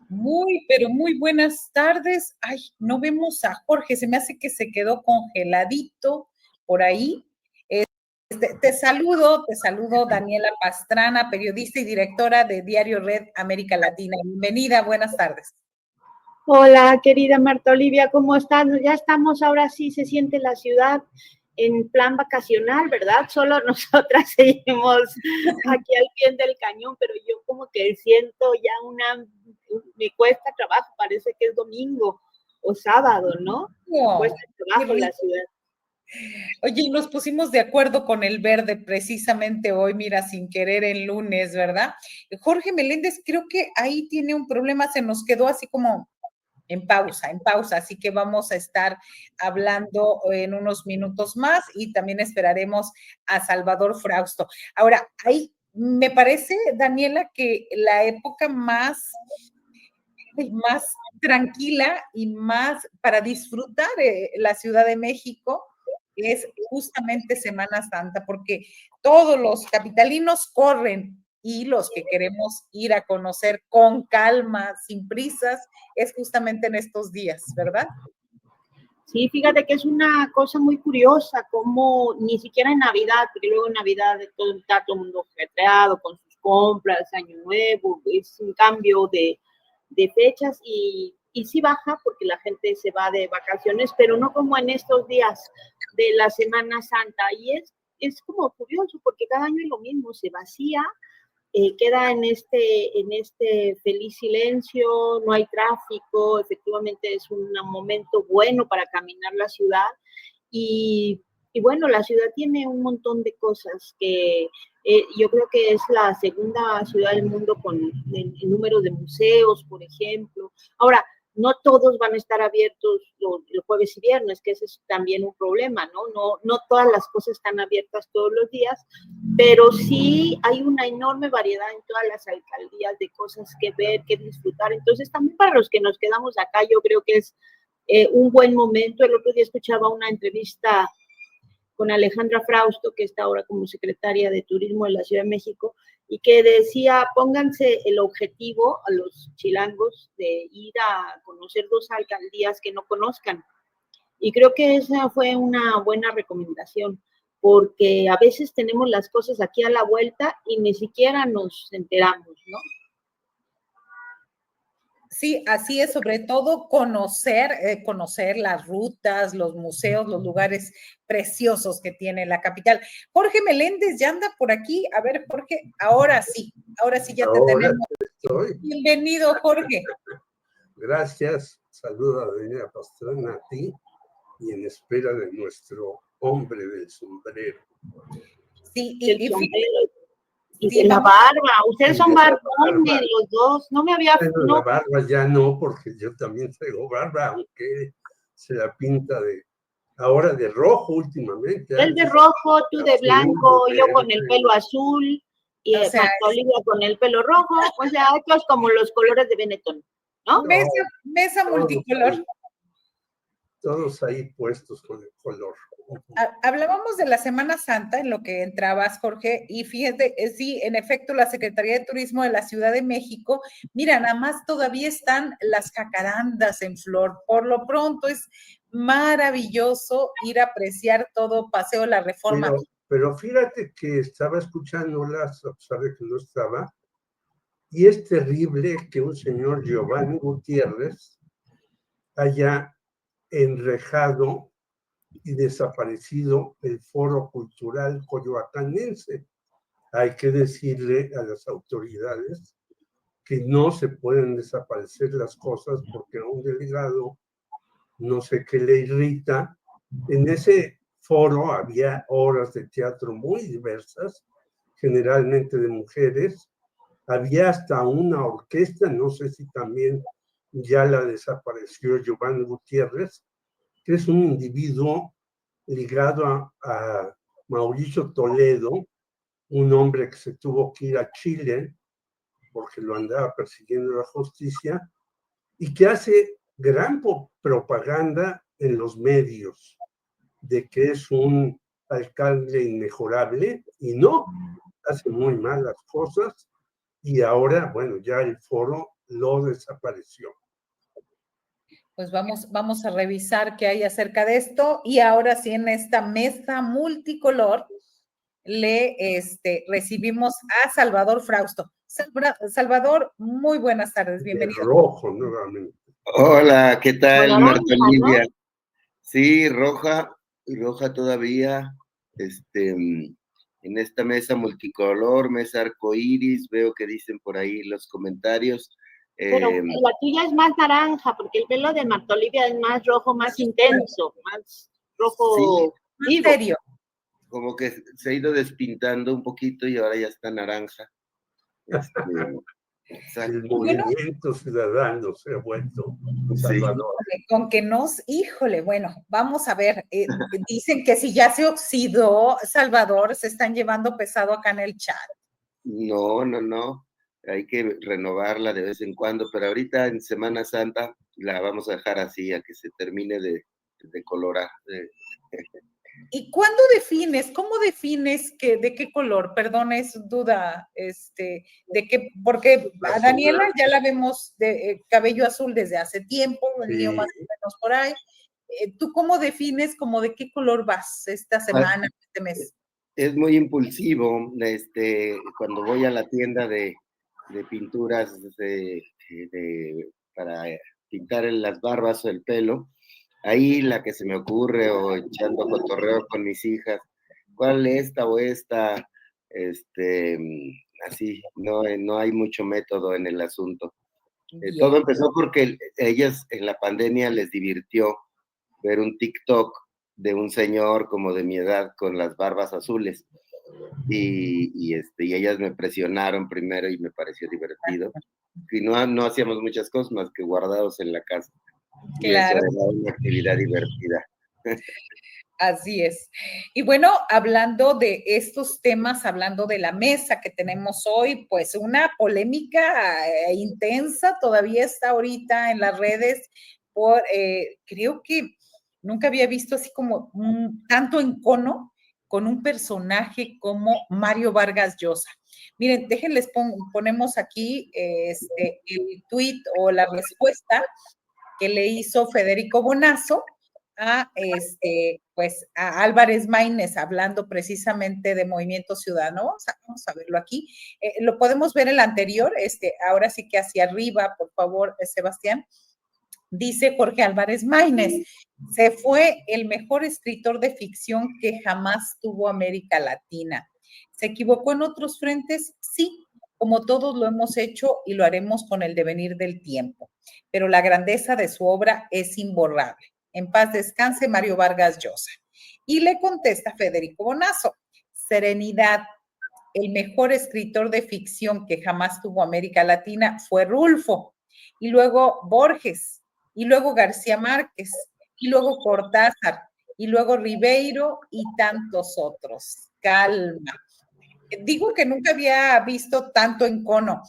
Muy, pero muy buenas tardes. Ay, no vemos a Jorge, se me hace que se quedó congeladito por ahí. Te saludo, Daniela Pastrana, periodista y directora de Diario Red América Latina. Bienvenida, buenas tardes. Hola, querida Marta Olivia, ¿cómo estás? Ya estamos, ahora sí se siente la ciudad en plan vacacional, ¿verdad? Solo nosotras seguimos aquí al pie del cañón, pero yo como que siento ya me cuesta trabajo, parece que es domingo o sábado, ¿no? Me cuesta trabajo la ciudad. Oye, y nos pusimos de acuerdo con el verde precisamente hoy, mira, sin querer en lunes, ¿verdad? Jorge Meléndez, creo que ahí tiene un problema, se nos quedó así como en pausa, así que vamos a estar hablando en unos minutos más y también esperaremos a Salvador Frausto. Ahora, ahí me parece, Daniela, que la época más tranquila y más para disfrutar la Ciudad de México es justamente Semana Santa, porque todos los capitalinos corren y los que queremos ir a conocer con calma, sin prisas, es justamente en estos días, ¿verdad? Sí, fíjate que es una cosa muy curiosa, como ni siquiera en Navidad, porque luego en Navidad está todo el mundo ajetreado con sus compras, Año Nuevo, es un cambio de fechas y sí baja porque la gente se va de vacaciones, pero no como en estos días de la Semana Santa. Y es como curioso porque cada año es lo mismo, se vacía, queda en este feliz silencio, no hay tráfico, efectivamente es un momento bueno para caminar la ciudad y bueno, la ciudad tiene un montón de cosas que yo creo que es la segunda ciudad del mundo con el número de museos, por ejemplo. Ahora, no todos van a estar abiertos el jueves y viernes, que ese es también un problema, ¿no? No todas las cosas están abiertas todos los días, pero sí hay una enorme variedad en todas las alcaldías de cosas que ver, que disfrutar. Entonces, también para los que nos quedamos acá, yo creo que es un buen momento. El otro día escuchaba una entrevista con Alejandra Frausto, que está ahora como secretaria de Turismo de la Ciudad de México, y que decía, pónganse el objetivo a los chilangos de ir a conocer 2 alcaldías que no conozcan. Y creo que esa fue una buena recomendación, porque a veces tenemos las cosas aquí a la vuelta y ni siquiera nos enteramos, ¿no? Sí, así es, sobre todo conocer las rutas, los museos, los lugares preciosos que tiene la capital. Jorge Meléndez ya anda por aquí. A ver, Jorge, ahora sí ya te tenemos. Estoy. Bienvenido, Jorge. Gracias, saludo a Daniela Pastrana, a ti, y en espera de nuestro hombre del sombrero. Sí, y de la barba, ustedes son barbones los dos, no me había... Bueno, no. La barba ya no, porque yo también traigo barba, aunque se la pinta ahora de rojo últimamente. Él de rojo, tú de blanco, yo con el pelo azul, y Marta Olivia con el pelo rojo, o sea, estos como los colores de Benetton, ¿no? Mesa multicolor. Todos ahí puestos con el color. Hablábamos de la Semana Santa en lo que entrabas, Jorge, y fíjate, sí, en efecto, la Secretaría de Turismo de la Ciudad de México, mira, nada más todavía están las jacarandas en flor. Por lo pronto es maravilloso ir a apreciar todo Paseo La Reforma. Pero fíjate que estaba escuchándolas, a pesar de que no estaba, y es terrible que un señor Giovanni Gutiérrez haya enrejado y desaparecido el Foro Cultural Coyoacanense. Hay que decirle a las autoridades que no se pueden desaparecer las cosas porque a un delegado no sé qué le irrita. En ese foro había obras de teatro muy diversas, generalmente de mujeres. Había hasta una orquesta, no sé si también ya la desapareció Giovanni Gutiérrez, que es un individuo ligado a Mauricio Toledo, un hombre que se tuvo que ir a Chile porque lo andaba persiguiendo la justicia, y que hace gran propaganda en los medios de que es un alcalde inmejorable, y no, hace muy mal las cosas, y ahora, bueno, ya el foro lo desapareció. Pues vamos a revisar qué hay acerca de esto. Y ahora sí, en esta mesa multicolor, recibimos a Salvador Frausto. Salvador, muy buenas tardes, bienvenido. De rojo nuevamente. Hola, ¿qué tal, Con naranja, Marta Olivia? ¿no? Sí, roja todavía, en esta mesa multicolor, mesa arcoíris, veo que dicen por ahí los comentarios. Pero la tuya es más naranja, porque el pelo de Marta Olivia es más rojo, más intenso, más rojo vivo. ¿En serio? Como que se ha ido despintando un poquito y ahora ya está naranja. El movimiento ciudadano se ha vuelto Salvador. Sí. Con que híjole, bueno, vamos a ver, dicen que si ya se oxidó Salvador, se están llevando pesado acá en el chat. No, hay que renovarla de vez en cuando, pero ahorita en Semana Santa la vamos a dejar así, a que se termine de colorar. ¿Y cómo defines de qué color? Perdón, es duda, porque a Daniela ya la vemos de cabello azul desde hace tiempo, el mío más o menos por ahí. ¿Tú cómo defines como de qué color vas esta semana, este mes? Es muy impulsivo, cuando voy a la tienda de pinturas para pintar en las barbas o el pelo, ahí la que se me ocurre, o echando cotorreo con mis hijas, ¿cuál esta o esta? Así, no hay mucho método en el asunto. Todo empezó porque ellas en la pandemia les divirtió ver un TikTok de un señor como de mi edad con las barbas azules. Y ellas me presionaron primero y me pareció divertido. Y no hacíamos muchas cosas más que guardados en la casa. Claro. Y eso era una actividad divertida. Así es. Y bueno, hablando de estos temas, hablando de la mesa que tenemos hoy, pues una polémica intensa todavía está ahorita en las redes creo que nunca había visto así como tanto encono con un personaje como Mario Vargas Llosa. Miren, déjenles ponemos aquí el tuit o la respuesta que le hizo Federico Bonazo a Álvarez Maínez, hablando precisamente de Movimiento Ciudadano. Vamos a verlo aquí. Lo podemos ver el anterior, ahora sí que hacia arriba, por favor, Sebastián. Dice Jorge Álvarez Maínez, se fue el mejor escritor de ficción que jamás tuvo América Latina. ¿Se equivocó en otros frentes? Sí, como todos lo hemos hecho y lo haremos con el devenir del tiempo. Pero la grandeza de su obra es imborrable. En paz descanse Mario Vargas Llosa. Y le contesta Federico Bonazo, serenidad, el mejor escritor de ficción que jamás tuvo América Latina fue Rulfo. Y luego Borges, y luego García Márquez, y luego Cortázar, y luego Ribeiro y tantos otros. Calma. Digo que nunca había visto tanto encono.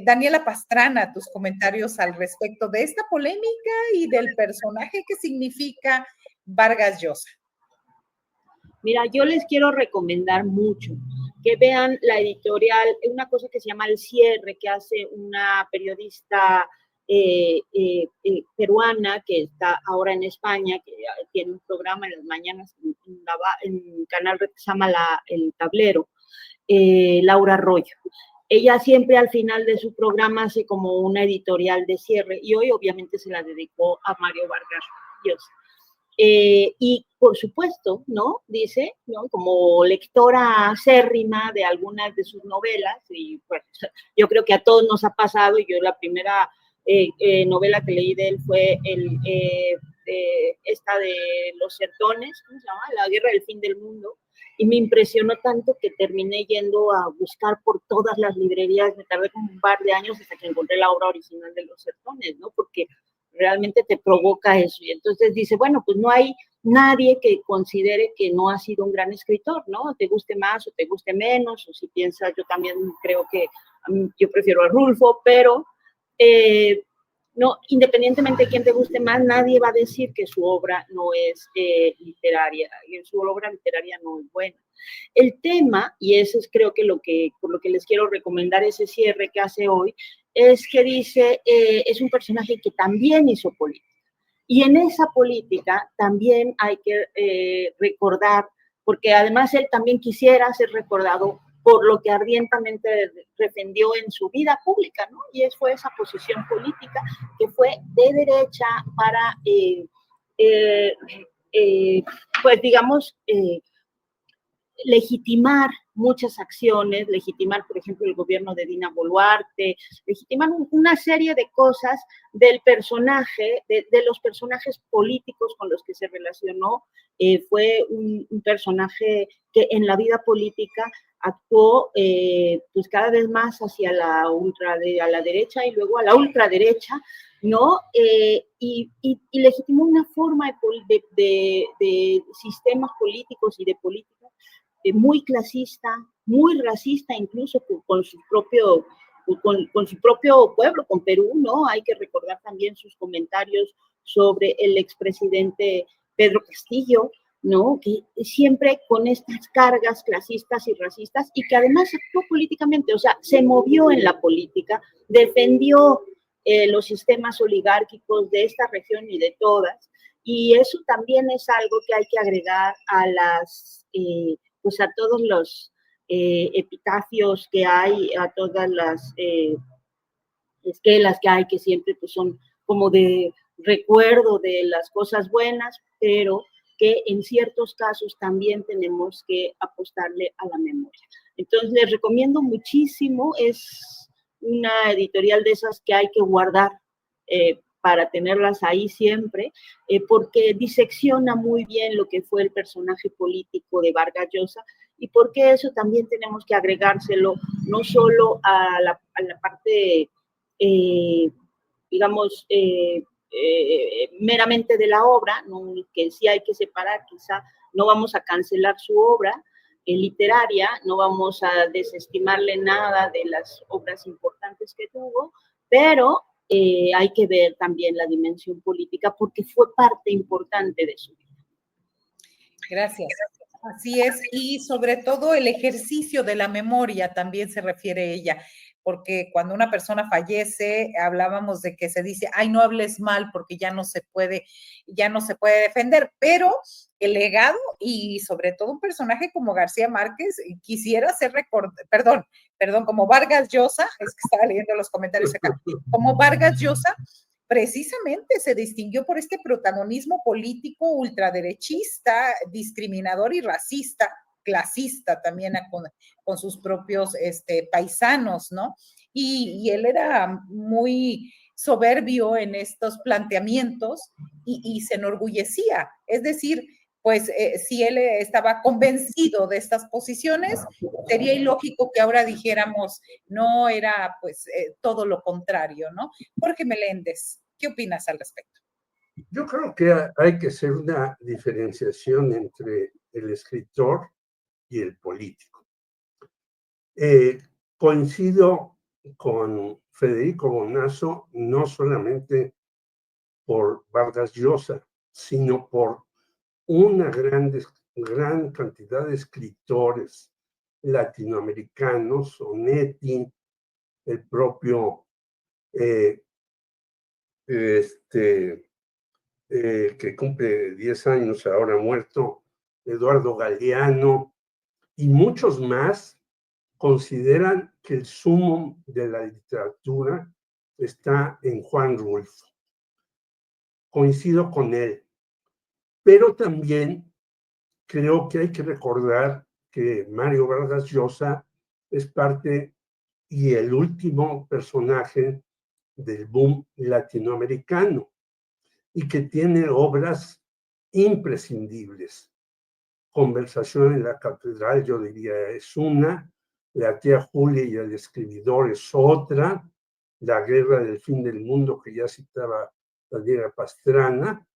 Daniela Pastrana, tus comentarios al respecto de esta polémica y del personaje que significa Vargas Llosa. Mira, yo les quiero recomendar mucho que vean la editorial, una cosa que se llama El Cierre, que hace una periodista peruana que está ahora en España, que tiene un programa en las mañanas en canal que se llama El Tablero, Laura Arroyo. Ella siempre al final de su programa hace como una editorial de cierre y hoy obviamente se la dedicó a Mario Vargas Llosa. Y por supuesto, ¿no? Dice, ¿no? Como lectora acérrima de algunas de sus novelas, y pues yo creo que a todos nos ha pasado, y yo la primera novela que leí de él fue esta de Los Sertones, ¿cómo se llama? La Guerra del Fin del Mundo, y me impresionó tanto que terminé yendo a buscar por todas las librerías, me tardé como un par de años hasta que encontré la obra original de Los Sertones, ¿no? Porque realmente te provoca eso. Y entonces dice, bueno, pues no hay nadie que considere que no ha sido un gran escritor, ¿no? Te guste más o te guste menos, o si piensas, yo también creo que yo prefiero a Rulfo, pero no, independientemente de quién te guste más, nadie va a decir que su obra no es literaria, y su obra literaria no es buena. El tema, y eso es creo que por lo que les quiero recomendar ese cierre que hace hoy, es que dice, es un personaje que también hizo política. Y en esa política también hay que recordar, porque además él también quisiera ser recordado por lo que ardientemente defendió en su vida pública, ¿no? Y fue esa posición política que fue de derecha para, pues digamos, legitimar muchas acciones, legitimar, por ejemplo, el gobierno de Dina Boluarte, legitimar una serie de cosas del personaje, de los personajes políticos con los que se relacionó. Fue un personaje que en la vida política actuó pues cada vez más hacia a la derecha y luego a la ultraderecha, ¿no? Y legitimó una forma de sistemas políticos y de políticas muy clasista, muy racista, incluso con su propio pueblo, con Perú, ¿no? Hay que recordar también sus comentarios sobre el expresidente Pedro Castillo, ¿no? Que siempre con estas cargas clasistas y racistas, y que además actuó políticamente, o sea, se movió en la política, defendió los sistemas oligárquicos de esta región y de todas, y eso también es algo que hay que agregar a las pues a todos los epitafios que hay, a todas las esquelas que hay, que siempre pues, son como de recuerdo de las cosas buenas, pero que en ciertos casos también tenemos que apostarle a la memoria. Entonces les recomiendo muchísimo, es una editorial de esas que hay que guardar para tenerlas ahí siempre, porque disecciona muy bien lo que fue el personaje político de Vargas Llosa, y porque eso también tenemos que agregárselo no solo a la parte, digamos, meramente de la obra, ¿no? Que sí hay que separar, quizá no vamos a cancelar su obra literaria, no vamos a desestimarle nada de las obras importantes que tuvo, pero hay que ver también la dimensión política porque fue parte importante de su vida. Gracias. Así es, y sobre todo el ejercicio de la memoria también se refiere ella, porque cuando una persona fallece, hablábamos de que se dice, ay, no hables mal porque ya no se puede defender, pero el legado y sobre todo un personaje como García Márquez quisiera ser perdón, como Vargas Llosa, es que estaba leyendo los comentarios acá, como Vargas Llosa, precisamente se distinguió por este protagonismo político ultraderechista, discriminador y racista, clasista también con sus propios paisanos, ¿no? Y él era muy soberbio en estos planteamientos y se enorgullecía. Es decir, pues si él estaba convencido de estas posiciones, sería ilógico que ahora dijéramos, no era pues todo lo contrario, ¿no? Jorge Meléndez, ¿qué opinas al respecto? Yo creo que hay que hacer una diferenciación entre el escritor y el político. Coincido con Federico Bonazo, no solamente por Vargas Llosa, sino por una gran cantidad de escritores latinoamericanos, Onetti, el propio que cumple 10 años ahora muerto, Eduardo Galeano, y muchos más consideran que el sumo de la literatura está en Juan Rulfo. Coincido con él, pero también creo que hay que recordar que Mario Vargas Llosa es parte y el último personaje del boom latinoamericano y que tiene obras imprescindibles. Conversación en la Catedral, yo diría, es una, La tía Julia y el escribidor es otra, La guerra del fin del mundo, que ya citaba Daniela Pastrana,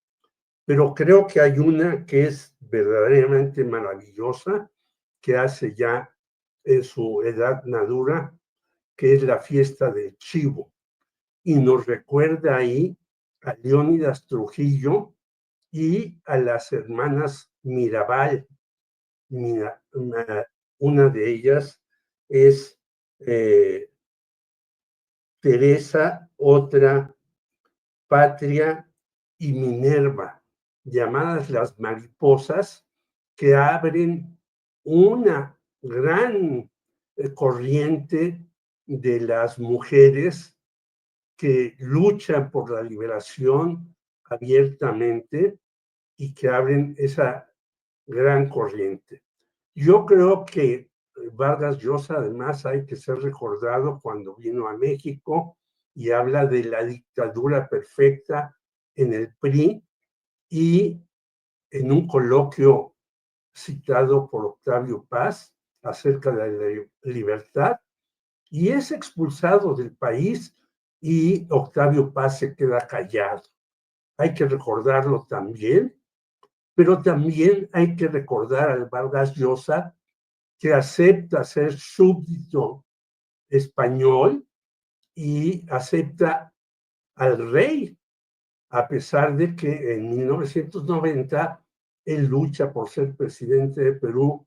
pero creo que hay una que es verdaderamente maravillosa, que hace ya en su edad madura, que es La fiesta del chivo, y nos recuerda ahí a Leónidas Trujillo y a las hermanas Mirabal. Una de ellas es Teresa, otra, Patria y Minerva, llamadas las mariposas, que abren una gran corriente de las mujeres que luchan por la liberación abiertamente y que abren esa gran corriente. Yo creo que Vargas Llosa, además, hay que ser recordado cuando vino a México y habla de la dictadura perfecta en el PRI, y en un coloquio citado por Octavio Paz acerca de la libertad, y es expulsado del país y Octavio Paz se queda callado. Hay que recordarlo también, pero también hay que recordar al Vargas Llosa, que acepta ser súbdito español y acepta al rey, a pesar de que en 1990 él lucha por ser presidente de Perú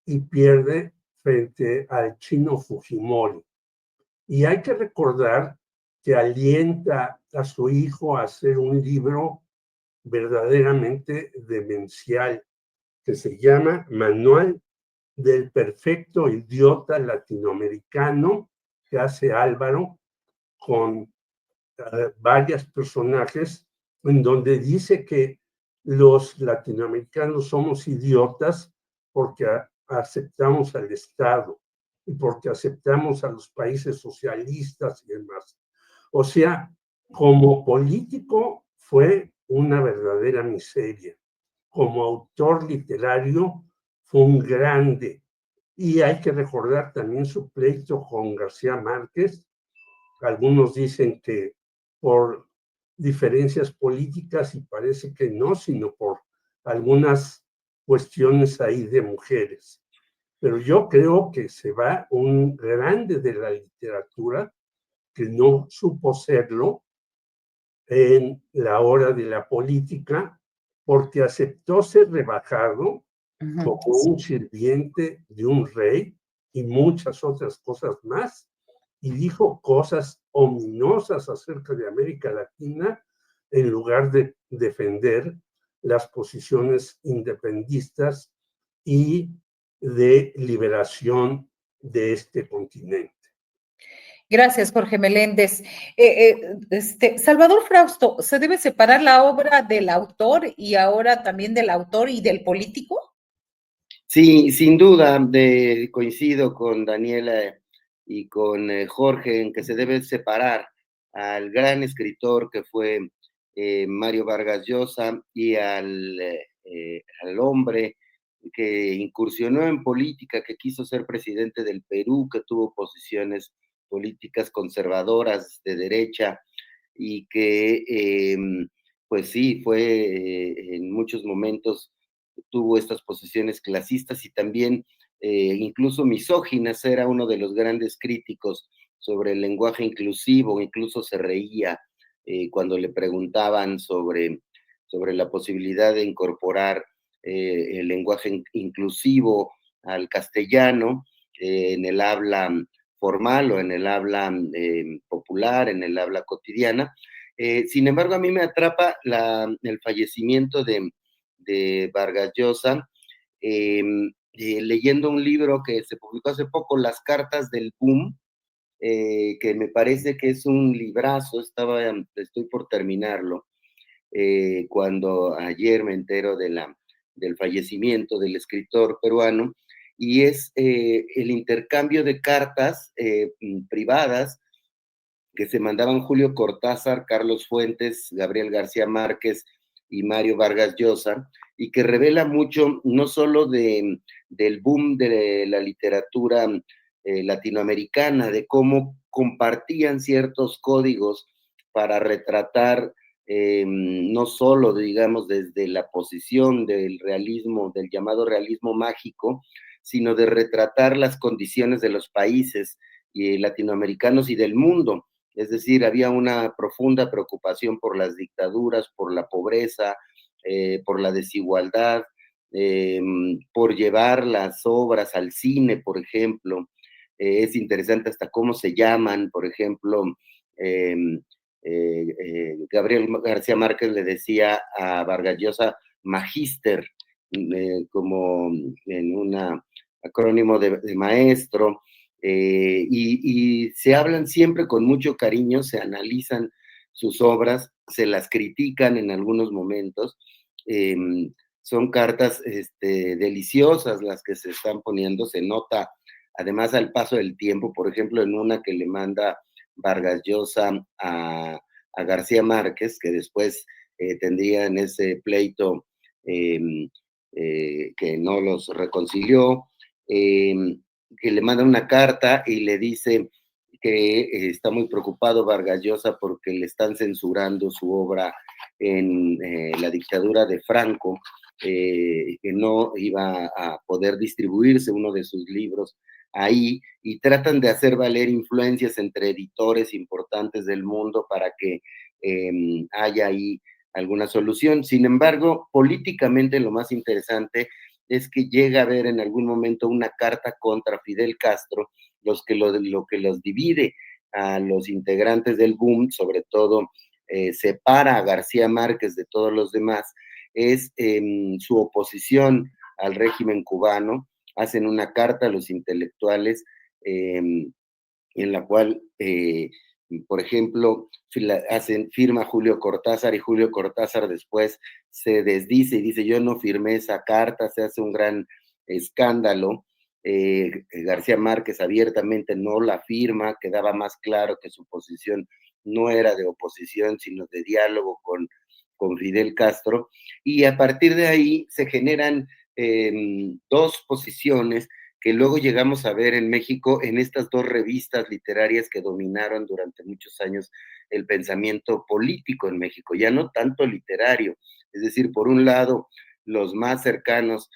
y pierde frente al chino Fujimori. Y hay que recordar que alienta a su hijo a hacer un libro verdaderamente demencial que se llama Manual del Perfecto Idiota Latinoamericano, que hace Álvaro con varios personajes, en donde dice que los latinoamericanos somos idiotas porque aceptamos al Estado y porque aceptamos a los países socialistas y demás. O sea, como político fue una verdadera miseria. Como autor literario fue un grande. Y hay que recordar también su pleito con García Márquez. Algunos dicen que por diferencias políticas, y parece que no, sino por algunas cuestiones ahí de mujeres. Pero yo creo que se va un grande de la literatura que no supo serlo en la hora de la política, porque aceptó ser rebajado como un sirviente de un rey y muchas otras cosas más, y dijo cosas ominosas acerca de América Latina en lugar de defender las posiciones independistas y de liberación de este continente. Gracias, Jorge Meléndez. Salvador Frausto, ¿se debe separar la obra del autor y ahora también del autor y del político? Sí, sin duda, coincido con Daniela y con Jorge en que se debe separar al gran escritor que fue Mario Vargas Llosa y al hombre que incursionó en política, que quiso ser presidente del Perú, que tuvo posiciones políticas conservadoras de derecha y que, pues sí, fue en muchos momentos tuvo estas posiciones clasistas y también incluso misóginas. Era uno de los grandes críticos sobre el lenguaje inclusivo, incluso se reía cuando le preguntaban sobre la posibilidad de incorporar el lenguaje inclusivo al castellano en el habla formal o en el habla popular, en el habla cotidiana. Sin embargo, a mí me atrapa el fallecimiento de Vargas Llosa, leyendo un libro que se publicó hace poco, Las Cartas del Boom, que me parece que es un librazo, estoy por terminarlo, cuando ayer me entero del fallecimiento del escritor peruano, y es el intercambio de cartas privadas que se mandaban Julio Cortázar, Carlos Fuentes, Gabriel García Márquez y Mario Vargas Llosa, y que revela mucho no solo del boom de la literatura latinoamericana, de cómo compartían ciertos códigos para retratar no solo, digamos, desde la posición del realismo, del llamado realismo mágico, sino de retratar las condiciones de los países latinoamericanos y del mundo. Es decir, había una profunda preocupación por las dictaduras, por la pobreza, por la desigualdad, por llevar las obras al cine, por ejemplo. Es interesante hasta cómo se llaman, por ejemplo, Gabriel García Márquez le decía a Vargas Llosa magíster, como en un acrónimo de maestro, y se hablan siempre con mucho cariño, se analizan sus obras, se las critican en algunos momentos. Son cartas deliciosas las que se están poniendo, se nota además al paso del tiempo, por ejemplo, en una que le manda Vargas Llosa a García Márquez, que después tendrían ese pleito que no los reconcilió, que le manda una carta y le dice que está muy preocupado Vargas Llosa porque le están censurando su obra en la dictadura de Franco, que no iba a poder distribuirse uno de sus libros ahí, y tratan de hacer valer influencias entre editores importantes del mundo para que haya ahí alguna solución. Sin embargo, políticamente lo más interesante es que llega a haber en algún momento una carta contra Fidel Castro, lo que los divide a los integrantes del boom, sobre todo separa a García Márquez de todos los demás, es su oposición al régimen cubano. Hacen una carta a los intelectuales en la cual, por ejemplo, firma Julio Cortázar, y Julio Cortázar después se desdice y dice: yo no firmé esa carta, se hace un gran escándalo. García Márquez abiertamente no la firma, quedaba más claro que su posición no era de oposición, sino de diálogo con Fidel Castro, y a partir de ahí se generan dos posiciones que luego llegamos a ver en México en estas dos revistas literarias que dominaron durante muchos años el pensamiento político en México, ya no tanto literario, es decir, por un lado, los más cercanos,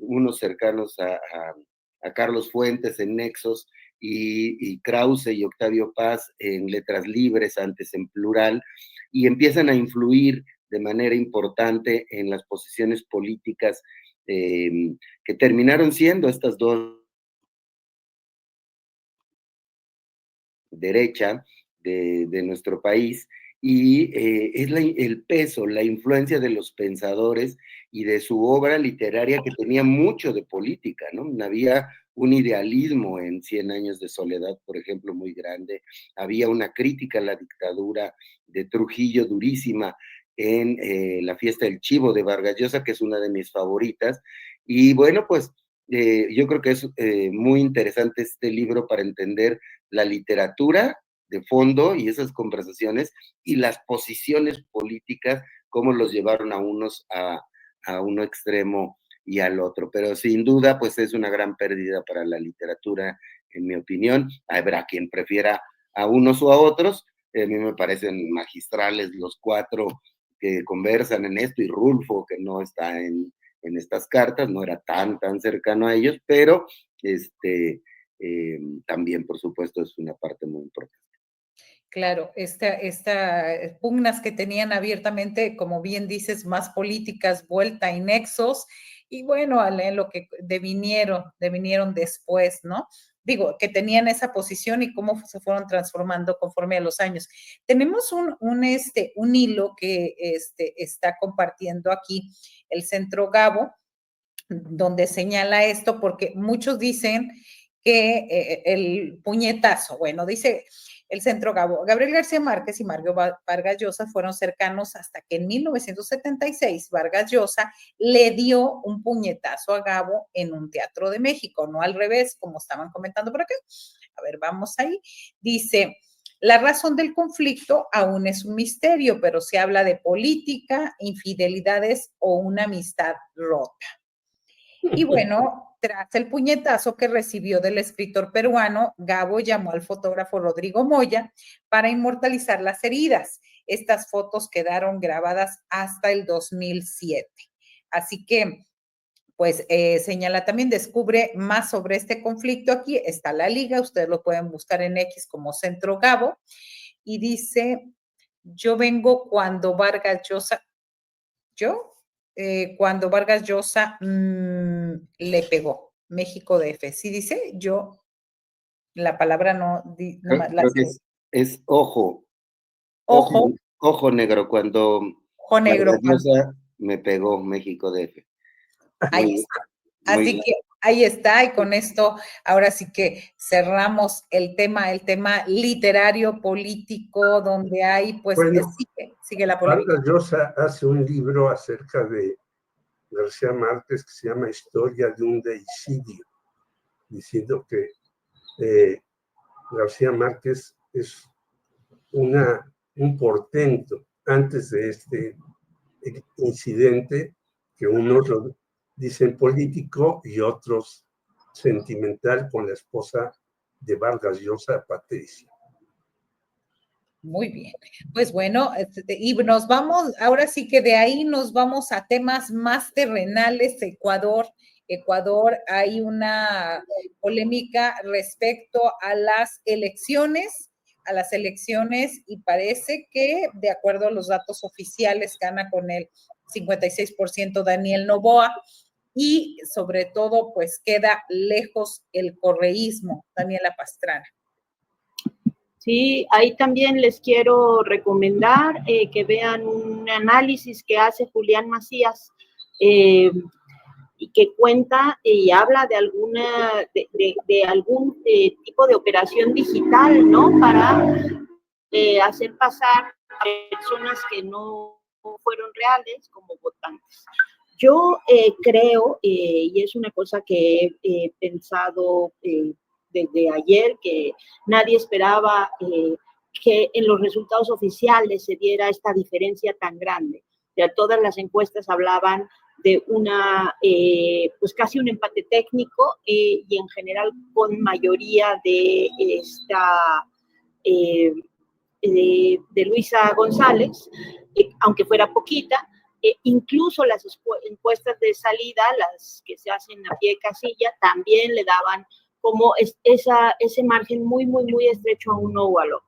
unos cercanos a Carlos Fuentes en Nexos, y Krause y Octavio Paz en Letras Libres, antes en Plural, y empiezan a influir de manera importante en las posiciones políticas que terminaron siendo estas dos derecha de nuestro país, y es el peso, la influencia de los pensadores y de su obra literaria, que tenía mucho de política, ¿no? Había un idealismo en 100 años de soledad, por ejemplo, muy grande. Había una crítica a la dictadura de Trujillo durísima en La fiesta del chivo de Vargas Llosa, que es una de mis favoritas. Y bueno, pues yo creo que es muy interesante este libro para entender la literatura de fondo y esas conversaciones y las posiciones políticas, cómo los llevaron a unos a uno extremo y al otro. Pero sin duda, pues es una gran pérdida para la literatura, en mi opinión. Habrá quien prefiera a unos o a otros. A mí me parecen magistrales los cuatro que conversan en esto, y Rulfo, que no está en estas cartas, no era tan cercano a ellos, pero también, por supuesto, es una parte muy importante. Claro, esta pugnas que tenían abiertamente, como bien dices, más políticas, vuelta y nexos, y bueno, lo que devinieron después, ¿no? Digo, que tenían esa posición y cómo se fueron transformando conforme a los años. Tenemos un hilo que está compartiendo aquí el Centro Gabo, donde señala esto, porque muchos dicen que el puñetazo, bueno, dice el Centro Gabo, Gabriel García Márquez y Mario Vargas Llosa fueron cercanos hasta que en 1976 Vargas Llosa le dio un puñetazo a Gabo en un teatro de México, no al revés, como estaban comentando por acá. A ver, vamos ahí. Dice: la razón del conflicto aún es un misterio, pero se habla de política, infidelidades o una amistad rota. Y bueno, tras el puñetazo que recibió del escritor peruano, Gabo llamó al fotógrafo Rodrigo Moya para inmortalizar las heridas. Estas fotos quedaron grabadas hasta el 2007. Así que, pues, señala también, descubre más sobre este conflicto. Aquí está la liga, ustedes lo pueden buscar en X como Centro Gabo. Y dice: yo vengo cuando Vargas Llosa, cuando Vargas Llosa le pegó, México DF. Sí dice, yo, la palabra no, Creo que Es ojo. Ojo. Ojo negro, cuando Ojo negro. me pegó México DF. Ahí está. Así que ahí está, y con esto ahora sí que cerramos el tema literario, político, donde hay, pues, bueno, sigue la polémica. Vargas Llosa hace un libro acerca de García Márquez que se llama Historia de un deicidio, diciendo que García Márquez es un portento antes de este incidente que unos lo dicen político y otros sentimental con la esposa de Vargas Llosa, Patricia. Muy bien, pues bueno, y nos vamos, ahora sí que de ahí nos vamos a temas más terrenales. Ecuador, hay una polémica respecto a las elecciones, y parece que, de acuerdo a los datos oficiales, gana con el 56% Daniel Noboa, y sobre todo, pues queda lejos el correísmo, Daniela Pastrana. Sí, ahí también les quiero recomendar que vean un análisis que hace Julián Macías y que cuenta y habla de algún tipo de operación digital, ¿no? Para hacer pasar a personas que no fueron reales como votantes. Yo creo, y es una cosa que he pensado desde ayer, que nadie esperaba que en los resultados oficiales se diera esta diferencia tan grande. Ya todas las encuestas hablaban de pues casi un empate técnico y en general con mayoría de de Luisa González, aunque fuera poquita. Incluso las encuestas de salida, las que se hacen a pie de casilla, también le daban como ese margen muy, muy, muy estrecho a uno o al otro.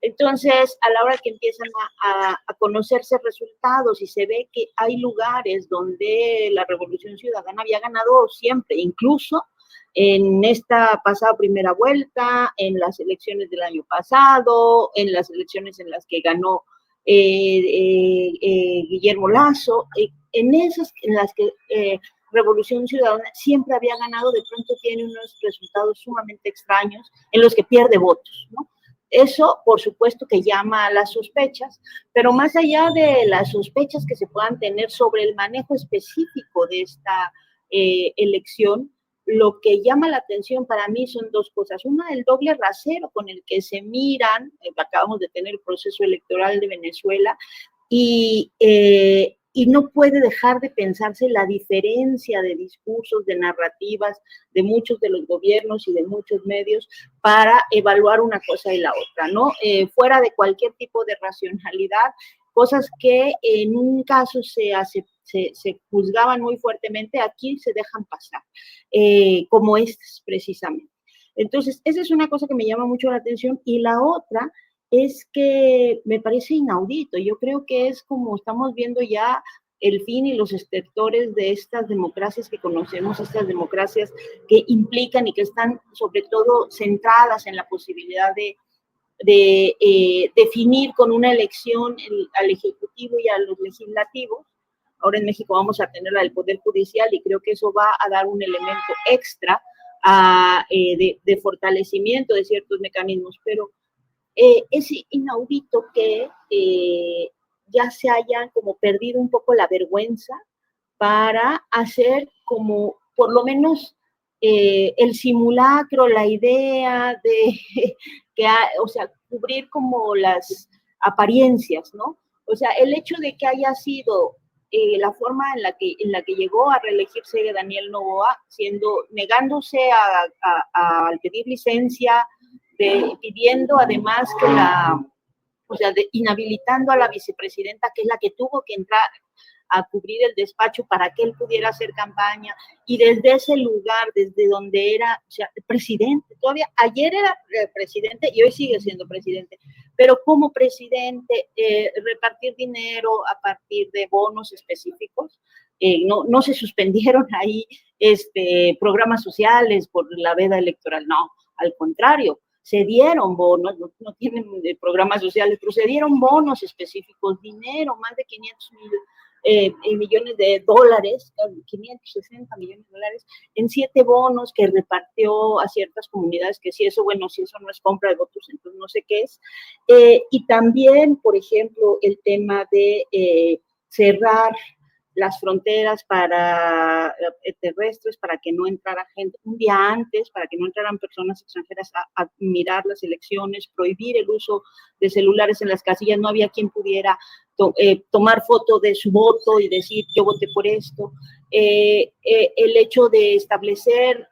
Entonces, a la hora que empiezan a conocerse resultados y se ve que hay lugares donde la Revolución Ciudadana había ganado siempre, incluso en esta pasada primera vuelta, en las elecciones del año pasado, en las elecciones en las que ganó Guillermo Lasso, en las que Revolución Ciudadana siempre había ganado, de pronto tiene unos resultados sumamente extraños en los que pierde votos, ¿no? Eso, por supuesto, que llama a las sospechas, pero más allá de las sospechas que se puedan tener sobre el manejo específico de esta elección, lo que llama la atención para mí son dos cosas. Una, el doble rasero con el que se miran, acabamos de tener el proceso electoral de Venezuela, y no puede dejar de pensarse la diferencia de discursos, de narrativas de muchos de los gobiernos y de muchos medios para evaluar una cosa y la otra, ¿no? Fuera de cualquier tipo de racionalidad, cosas que en un caso se juzgaban muy fuertemente, aquí se dejan pasar, como estas precisamente. Entonces, esa es una cosa que me llama mucho la atención, y la otra es que me parece inaudito. Yo creo que es como estamos viendo ya el fin y los estertores de estas democracias que conocemos, estas democracias que implican y que están sobre todo centradas en la posibilidad de definir con una elección al Ejecutivo y a los legislativos. Ahora en México vamos a tener la del Poder Judicial, y creo que eso va a dar un elemento extra de fortalecimiento de ciertos mecanismos, pero es inaudito que ya se haya como perdido un poco la vergüenza para hacer como, por lo menos, el simulacro, la idea de que, o sea, cubrir como las apariencias, ¿no? O sea, el hecho de que haya sido la forma en la que llegó a reelegirse Daniel Noboa, negándose al pedir licencia, pidiendo además inhabilitando a la vicepresidenta, que es la que tuvo que entrar a cubrir el despacho para que él pudiera hacer campaña, y desde ese lugar, desde donde era, o sea, presidente, todavía ayer era presidente y hoy sigue siendo presidente, pero como presidente, repartir dinero a partir de bonos específicos, no se suspendieron ahí programas sociales por la veda electoral, no, al contrario, se dieron bonos, no tienen programas sociales, pero se dieron bonos específicos, dinero, más de 500 millones de dólares, 560 millones de dólares, en 7 bonos que repartió a ciertas comunidades, que si eso, bueno, si eso no es compra de votos, entonces no sé qué es. Y también, por ejemplo, el tema de cerrar las fronteras para terrestres para que no entrara gente un día antes, para que no entraran personas extranjeras a mirar las elecciones, prohibir el uso de celulares en las casillas, no había quien pudiera tomar foto de su voto y decir yo voté por esto, el hecho de establecer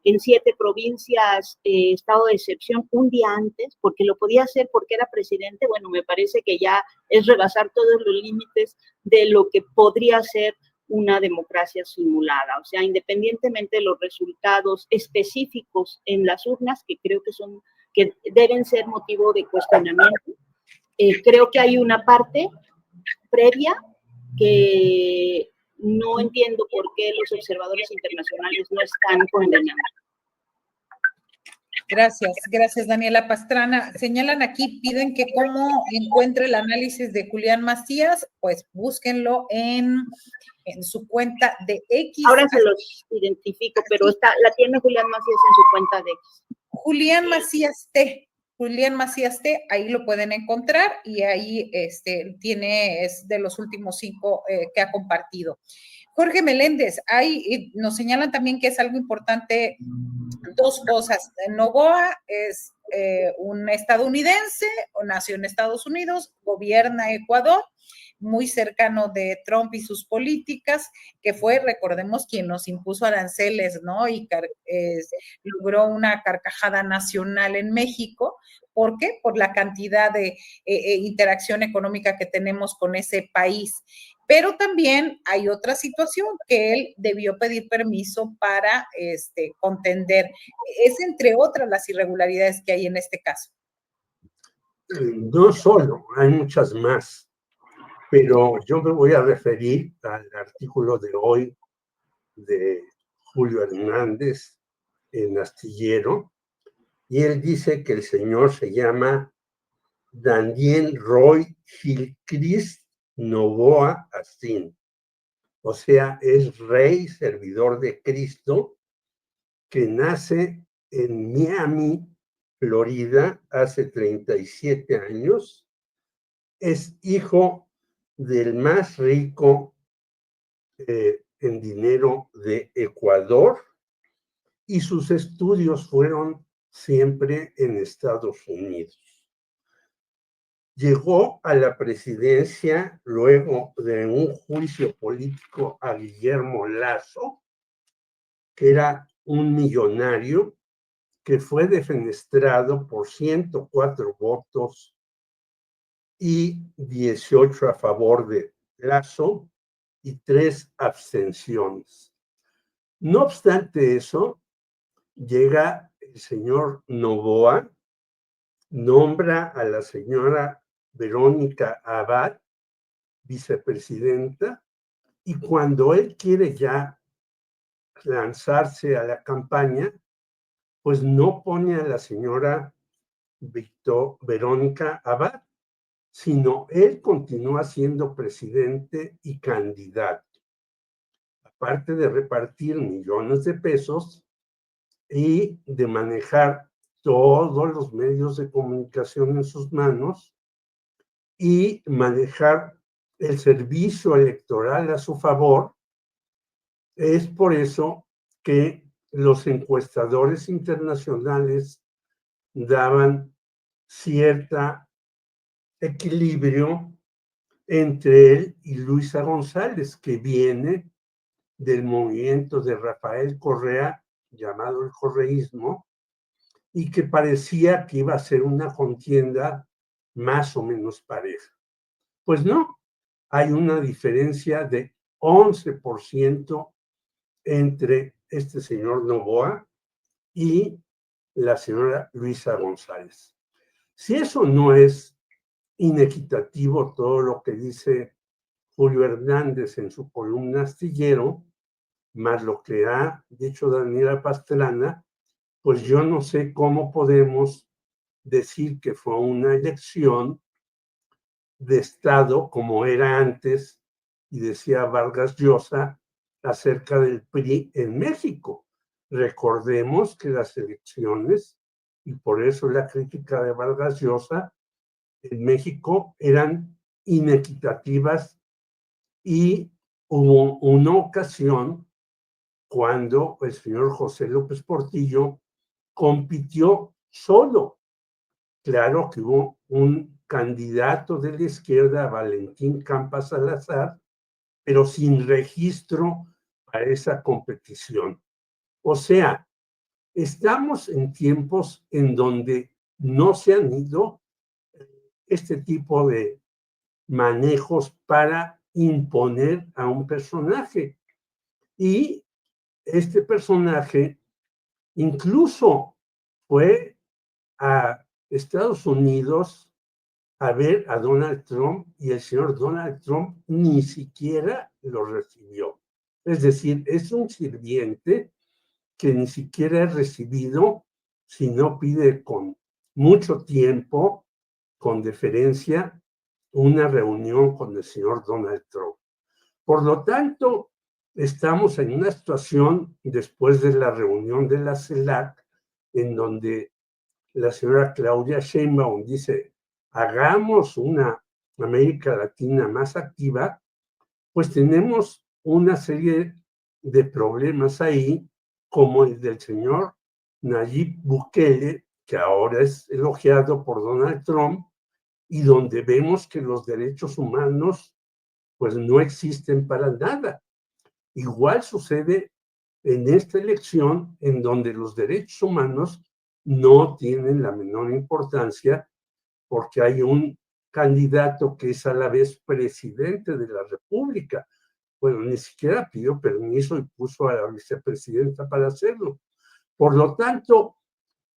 en 7 provincias estado de excepción un día antes, porque lo podía hacer porque era presidente, bueno, me parece que ya es rebasar todos los límites de lo que podría ser una democracia simulada, o sea, independientemente de los resultados específicos en las urnas, que creo que deben ser motivo de cuestionamiento, creo que hay una parte previa que no entiendo por qué los observadores internacionales no están condenando. Gracias, Daniela Pastrana. Señalan aquí, piden que cómo encuentre el análisis de Julián Macías, pues búsquenlo en su cuenta de X. Ahora se los identifico, pero la tiene Julián Macías en su cuenta de X. Julián Macías T, ahí lo pueden encontrar y ahí es de los últimos 5 que ha compartido. Jorge Meléndez, ahí nos señalan también que es algo importante, 2 cosas. Noboa es un estadounidense, nació en Estados Unidos, gobierna Ecuador, muy cercano de Trump y sus políticas, que fue, recordemos, quien nos impuso aranceles, ¿no? Y logró una carcajada nacional en México. ¿Por qué? Por la cantidad de interacción económica que tenemos con ese país. Pero también hay otra situación, que él debió pedir permiso para contender. Es entre otras las irregularidades que hay en este caso. No solo, hay muchas más. Pero yo me voy a referir al artículo de hoy de Julio Hernández en Astillero, y él dice que el señor se llama Daniel Roy Gilchrist Novoa Astín, o sea, es rey servidor de Cristo, que nace en Miami, Florida, hace 37 años, es hijo del más rico en dinero de Ecuador, y sus estudios fueron siempre en Estados Unidos. Llegó a la presidencia luego de un juicio político a Guillermo Lasso, que era un millonario que fue defenestrado por 104 votos y 18 a favor de Lasso y 3 abstenciones. No obstante eso, llega el señor Noboa, nombra a la señora Verónica Abad, vicepresidenta, y cuando él quiere ya lanzarse a la campaña, pues no pone a la señora Verónica Abad, sino él continúa siendo presidente y candidato. Aparte de repartir millones de pesos y de manejar todos los medios de comunicación en sus manos y manejar el servicio electoral a su favor, es por eso que los encuestadores internacionales daban cierto equilibrio entre él y Luisa González, que viene del movimiento de Rafael Correa, llamado el correísmo, y que parecía que iba a ser una contienda más o menos pareja. Pues no, hay una diferencia de 11% entre este señor Noboa y la señora Luisa González. Si eso no es inequitativo todo lo que dice Julio Hernández en su columna Astillero, más lo que ha dicho Daniela Pastrana, pues yo no sé cómo podemos decir que fue una elección de Estado como era antes, y decía Vargas Llosa acerca del PRI en México. Recordemos que las elecciones, y por eso la crítica de Vargas Llosa, en México eran inequitativas, y hubo una ocasión cuando el señor José López Portillo compitió solo. Claro que hubo un candidato de la izquierda, Valentín Campas Salazar, pero sin registro para esa competición. O sea, estamos en tiempos en donde no se han ido este tipo de manejos para imponer a un personaje. Y este personaje incluso fue a Estados Unidos a ver a Donald Trump, y el señor Donald Trump ni siquiera lo recibió. Es decir, es un sirviente que ni siquiera es recibido, si no pide con mucho tiempo, con deferencia, una reunión con el señor Donald Trump. Por lo tanto, estamos en una situación después de la reunión de la CELAC, en donde la señora Claudia Sheinbaum dice, hagamos una América Latina más activa, pues tenemos una serie de problemas ahí, como el del señor Nayib Bukele, que ahora es elogiado por Donald Trump, y donde vemos que los derechos humanos pues no existen para nada. Igual sucede en esta elección, en donde los derechos humanos no tienen la menor importancia, porque hay un candidato que es a la vez presidente de la República. Bueno, ni siquiera pidió permiso y puso a la vicepresidenta para hacerlo. Por lo tanto,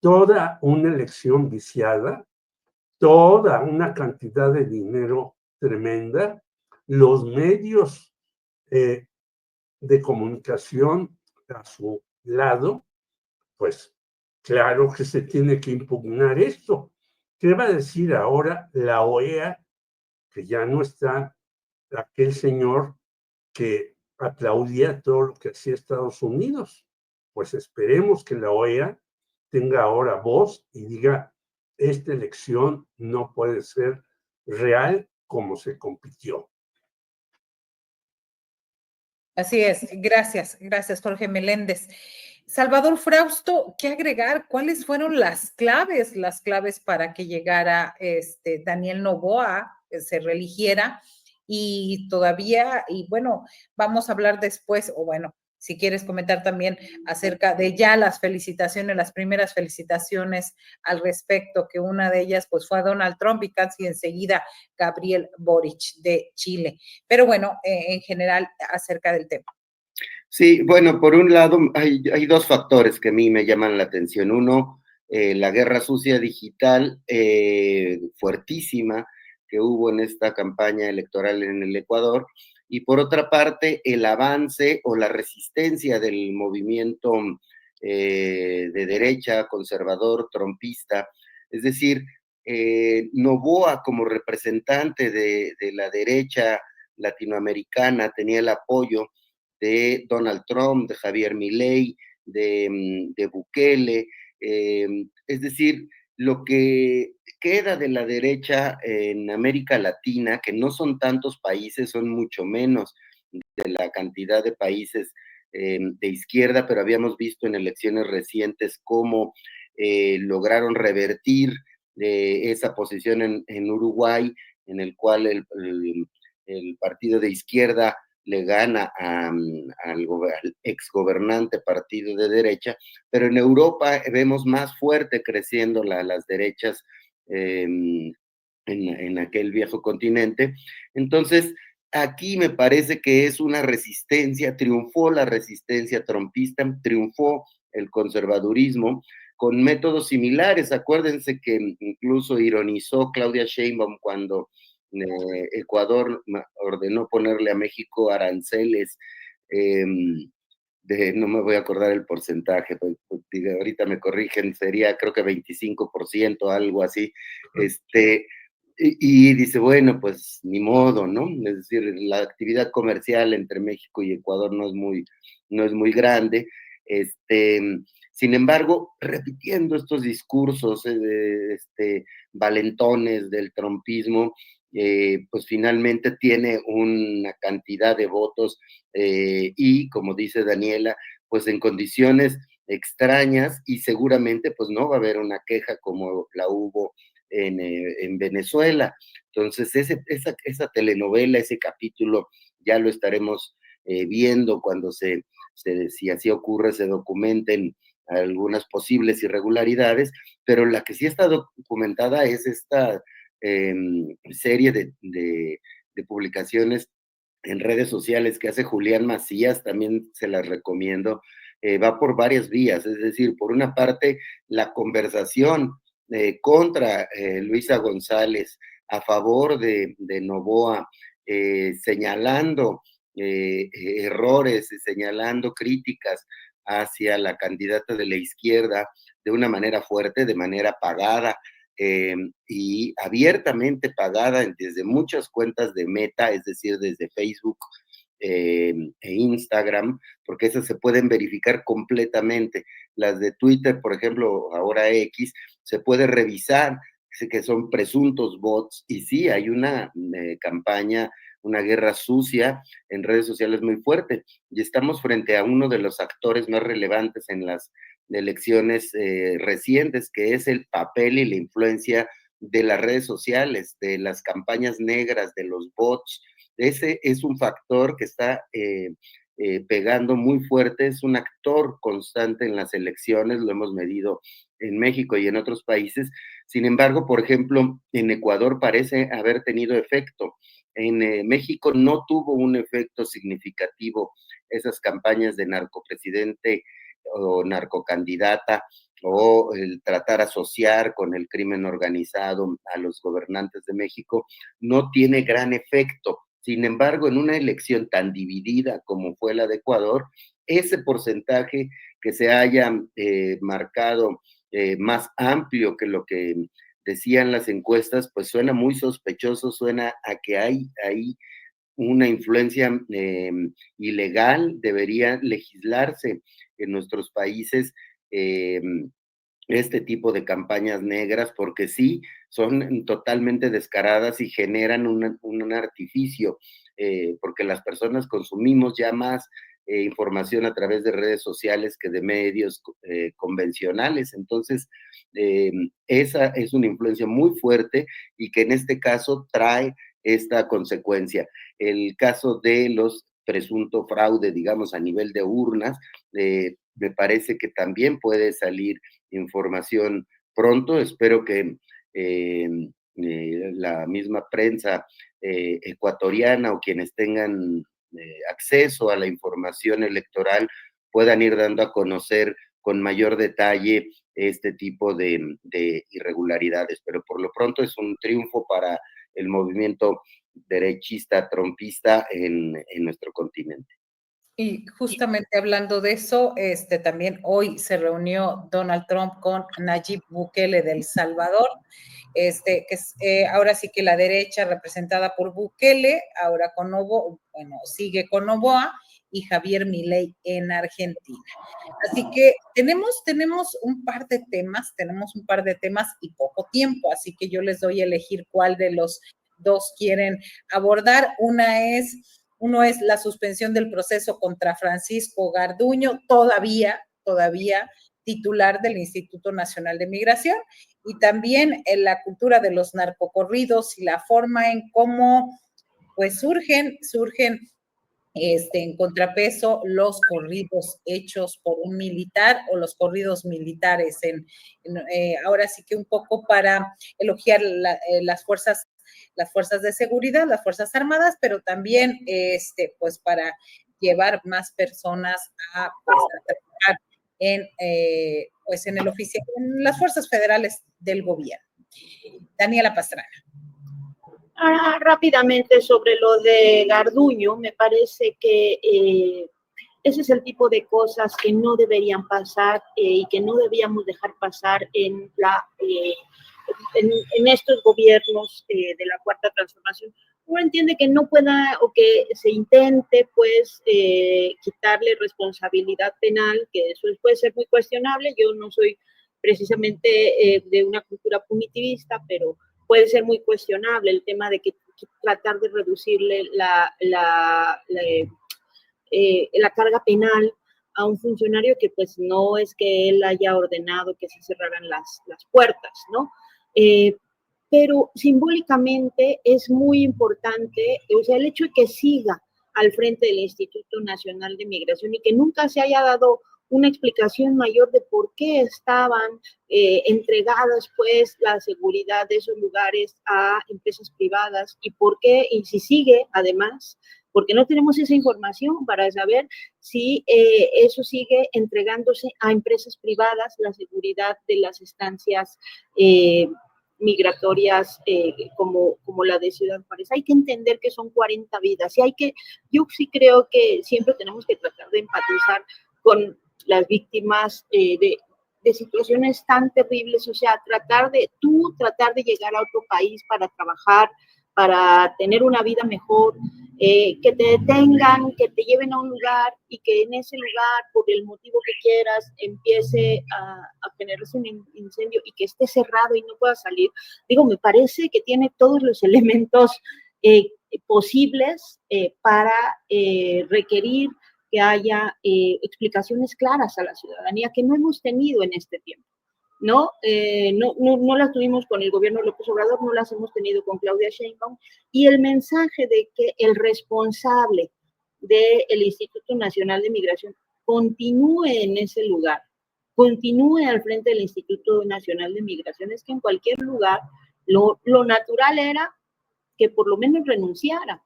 toda una elección viciada, toda una cantidad de dinero tremenda, los medios de comunicación a su lado, pues claro que se tiene que impugnar esto. ¿Qué va a decir ahora la OEA, que ya no está aquel señor que aplaudía todo lo que hacía Estados Unidos? Pues esperemos que la OEA tenga ahora voz y diga, esta elección no puede ser real como se compitió. Así es, gracias Jorge Meléndez. Salvador Frausto, ¿qué agregar? ¿Cuáles fueron las claves para que llegara Daniel Noboa, se reeligiera? Y todavía, y bueno, vamos a hablar después, o bueno, si quieres comentar también acerca de ya las felicitaciones, las primeras felicitaciones al respecto, que una de ellas pues fue a Donald Trump y casi enseguida Gabriel Boric de Chile. Pero bueno, en general acerca del tema. Sí, bueno, por un lado hay dos factores que a mí me llaman la atención. Uno, la guerra sucia digital fuertísima que hubo en esta campaña electoral en el Ecuador, y por otra parte, el avance o la resistencia del movimiento de derecha, conservador, trompista. Es decir, Noboa como representante de la derecha latinoamericana tenía el apoyo de Donald Trump, de Javier Milei, de Bukele, es decir, lo que queda de la derecha en América Latina, que no son tantos países, son mucho menos de la cantidad de países de izquierda, pero habíamos visto en elecciones recientes cómo lograron revertir esa posición en Uruguay, en el cual el partido de izquierda le gana al exgobernante partido de derecha, pero en Europa vemos más fuerte creciendo las derechas en aquel viejo continente. Entonces, aquí me parece que es una resistencia, triunfó la resistencia trumpista, triunfó el conservadurismo con métodos similares. Acuérdense que incluso ironizó Claudia Sheinbaum cuando Ecuador ordenó ponerle a México aranceles no me voy a acordar el porcentaje, ahorita me corrigen, sería creo que 25%, algo así, y dice, bueno, pues ni modo, ¿no? Es decir, la actividad comercial entre México y Ecuador no es muy grande, sin embargo, repitiendo estos discursos valentones del trumpismo, pues finalmente tiene una cantidad de votos y, como dice Daniela, pues en condiciones extrañas y seguramente pues no va a haber una queja como la hubo en Venezuela. Entonces, esa telenovela, ese capítulo, ya lo estaremos viendo cuando si así ocurre, se documenten algunas posibles irregularidades, pero la que sí está documentada es esta serie de publicaciones en redes sociales que hace Julián Macías, también se las recomiendo, va por varias vías, es decir, por una parte, la conversación contra Luisa González, a favor de Noboa, señalando errores, señalando críticas hacia la candidata de la izquierda de una manera fuerte, de manera pagada, y abiertamente pagada desde muchas cuentas de Meta, es decir, desde Facebook e Instagram, porque esas se pueden verificar completamente. Las de Twitter, por ejemplo, ahora X, se puede revisar que son presuntos bots, y sí, hay una campaña, una guerra sucia en redes sociales muy fuerte, y estamos frente a uno de los actores más relevantes en las elecciones recientes, que es el papel y la influencia de las redes sociales, de las campañas negras, de los bots. Ese es un factor que está pegando muy fuerte, es un actor constante en las elecciones, lo hemos medido en México y en otros países. Sin embargo, por ejemplo, en Ecuador parece haber tenido efecto. En México no tuvo un efecto significativo esas campañas de narcopresidente o narcocandidata, o el tratar de asociar con el crimen organizado a los gobernantes de México, no tiene gran efecto. Sin embargo, en una elección tan dividida como fue la de Ecuador, ese porcentaje que se haya marcado más amplio que lo que decían las encuestas, pues suena muy sospechoso, suena a que hay ahí una influencia ilegal, debería legislarse en nuestros países este tipo de campañas negras, porque sí, son totalmente descaradas y generan un artificio, porque las personas consumimos ya más información a través de redes sociales que de medios convencionales. Entonces, esa es una influencia muy fuerte y que en este caso trae esta consecuencia. El caso de los presunto fraude, digamos, a nivel de urnas, me parece que también puede salir información pronto. Espero que la misma prensa ecuatoriana o quienes tengan acceso a la información electoral puedan ir dando a conocer con mayor detalle este tipo de irregularidades. Pero por lo pronto es un triunfo para el movimiento derechista, trumpista en nuestro continente. Y justamente hablando de eso, también hoy se reunió Donald Trump con Nayib Bukele de El Salvador, que es ahora sí que la derecha representada por Bukele, ahora con Novoa, bueno, sigue con Novoa y Javier Milei en Argentina. Así que tenemos un par de temas y poco tiempo, así que yo les doy a elegir cuál de los dos quieren abordar. Uno es la suspensión del proceso contra Francisco Garduño, todavía titular del Instituto Nacional de Migración, y también en la cultura de los narcocorridos y la forma en cómo pues surgen en contrapeso los corridos hechos por un militar o los corridos militares, ahora sí que un poco para elogiar las fuerzas de seguridad, las Fuerzas Armadas, pero también pues para llevar más personas a trabajar en las fuerzas federales del gobierno. Daniela Pastrana. Rápidamente sobre lo de Garduño, me parece que Ese es el tipo de cosas que no deberían pasar y que no debíamos dejar pasar en estos gobiernos de la Cuarta Transformación. Uno entiende que no pueda o que se intente pues quitarle responsabilidad penal, que eso puede ser muy cuestionable. Yo no soy precisamente de una cultura punitivista, pero puede ser muy cuestionable el tema de que tratar de reducirle la carga penal a un funcionario que pues no es que él haya ordenado que se cerraran las puertas, ¿no? Pero simbólicamente es muy importante, o sea, el hecho de que siga al frente del Instituto Nacional de Migración y que nunca se haya dado una explicación mayor de por qué estaban entregadas pues la seguridad de esos lugares a empresas privadas y por qué, y si sigue además, porque no tenemos esa información para saber si eso sigue entregándose a empresas privadas, la seguridad de las estancias migratorias como la de Ciudad Juárez. Hay que entender que son 40 vidas y yo sí creo que siempre tenemos que tratar de empatizar con las víctimas de situaciones tan terribles, o sea, tratar de llegar a otro país para trabajar, para tener una vida mejor, que te detengan, que te lleven a un lugar y que en ese lugar, por el motivo que quieras, empiece a generarse un incendio y que esté cerrado y no pueda salir. Digo, me parece que tiene todos los elementos posibles para requerir que haya explicaciones claras a la ciudadanía que no hemos tenido en este tiempo. ¿No? No las tuvimos con el gobierno de López Obrador, no las hemos tenido con Claudia Sheinbaum, y el mensaje de que el responsable del Instituto Nacional de Migración continúe en ese lugar, continúe al frente del Instituto Nacional de Migración, es que en cualquier lugar lo natural era que por lo menos renunciara.